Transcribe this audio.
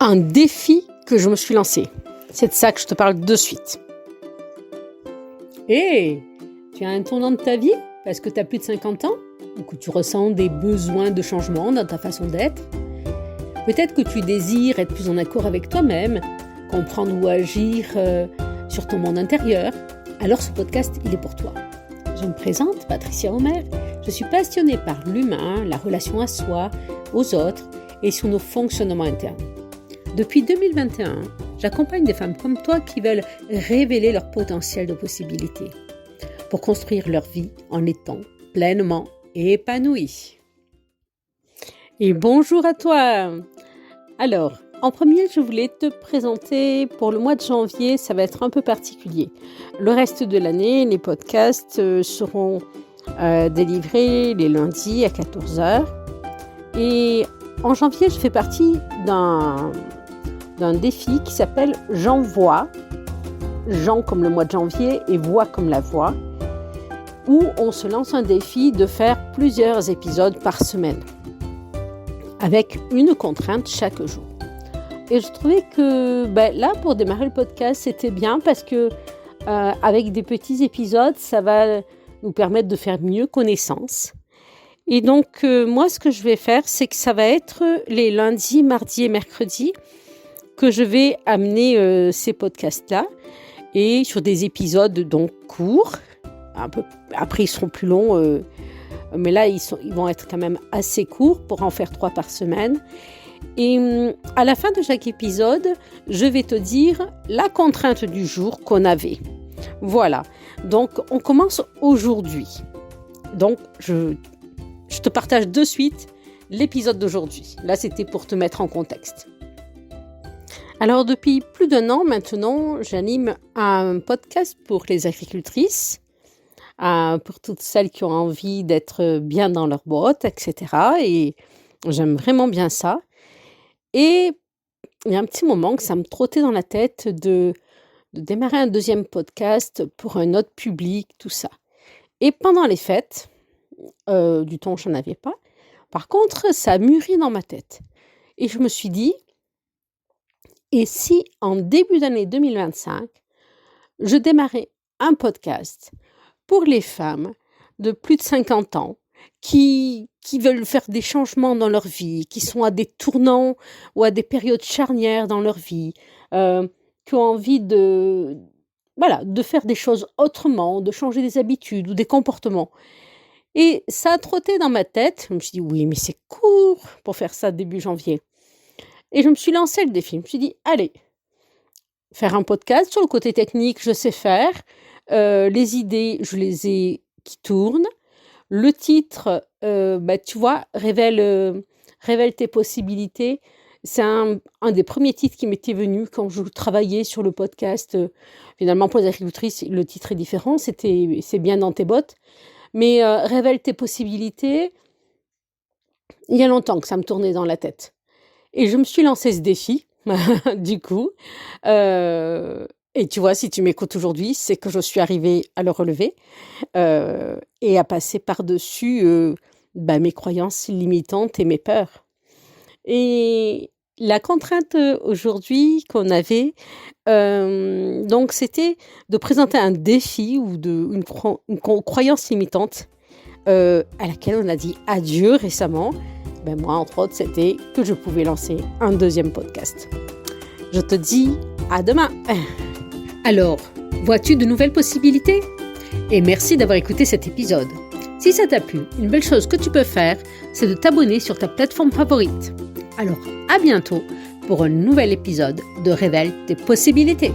un défi que je me suis lancé. C'est de ça que je te parle de suite. Tu as un tournant de ta vie parce que tu as plus de 50 ans ou que tu ressens des besoins de changement dans ta façon d'être. Peut-être que tu désires être plus en accord avec toi-même, comprendre ou agir sur ton monde intérieur. Alors ce podcast, il est pour toi. Je me présente, Patricia Omer. Je suis passionnée par l'humain, la relation à soi, aux autres et sur nos fonctionnements internes. Depuis 2021, j'accompagne des femmes comme toi qui veulent révéler leur potentiel de possibilités pour construire leur vie en étant pleinement épanouies. Et bonjour à toi! Alors, en premier, je voulais te présenter pour le mois de janvier, ça va être un peu particulier. Le reste de l'année, les podcasts seront délivrés les lundis à 14h. Et en janvier, je fais partie d'un défi qui s'appelle J'envoie, Jean comme le mois de janvier et voix comme la voix, où on se lance un défi de faire plusieurs épisodes par semaine, avec une contrainte chaque jour. Et je trouvais que là, pour démarrer le podcast, c'était bien parce que avec des petits épisodes, ça va nous permettre de faire mieux connaissance. Et donc, moi, ce que je vais faire, c'est que ça va être les lundis, mardis et mercredis que je vais amener ces podcasts-là et sur des épisodes donc courts. Après, ils seront plus longs, mais là, ils vont être quand même assez courts pour en faire 3 par semaine. Et à la fin de chaque épisode, je vais te dire la contrainte du jour qu'on avait. Voilà, donc on commence aujourd'hui. Donc, je te partage de suite l'épisode d'aujourd'hui. Là, c'était pour te mettre en contexte. Alors, depuis plus d'1 an maintenant, j'anime un podcast pour les agricultrices, pour toutes celles qui ont envie d'être bien dans leur boîte, etc. Et j'aime vraiment bien ça. Et il y a un petit moment que ça me trottait dans la tête de démarrer un deuxième podcast pour un autre public, tout ça. Et pendant les fêtes, du temps, je n'en avais pas. Par contre, ça a mûri dans ma tête. Et je me suis dit, et si en début d'année 2025, je démarrais un podcast pour les femmes de plus de 50 ans qui veulent faire des changements dans leur vie, qui sont à des tournants ou à des périodes charnières dans leur vie, qui ont envie de faire des choses autrement, de changer des habitudes ou des comportements. Et ça a trotté dans ma tête. Je me suis dit, oui, mais c'est court pour faire ça début janvier. Et je me suis lancé le défi. Je me suis dit, allez, faire un podcast sur le côté technique, je sais faire. Les idées, je les ai qui tournent. Le titre, tu vois, révèle tes possibilités. C'est un des premiers titres qui m'était venu quand je travaillais sur le podcast. Finalement, pour les agricultrices, le titre est différent. C'est bien dans tes bottes. Mais révèle tes possibilités. Il y a longtemps que ça me tournait dans la tête. Et je me suis lancé ce défi, du coup. Et tu vois, si tu m'écoutes aujourd'hui, c'est que je suis arrivée à le relever et à passer par-dessus mes croyances limitantes et mes peurs. Et la contrainte aujourd'hui qu'on avait, donc c'était de présenter un défi ou une croyance limitante à laquelle on a dit adieu récemment. Moi, entre autres, c'était que je pouvais lancer un deuxième podcast. Je te dis à demain. Alors, vois-tu de nouvelles possibilités? Et merci d'avoir écouté cet épisode. Si ça t'a plu, une belle chose que tu peux faire, c'est de t'abonner sur ta plateforme favorite. Alors, à bientôt pour un nouvel épisode de Révèle tes possibilités.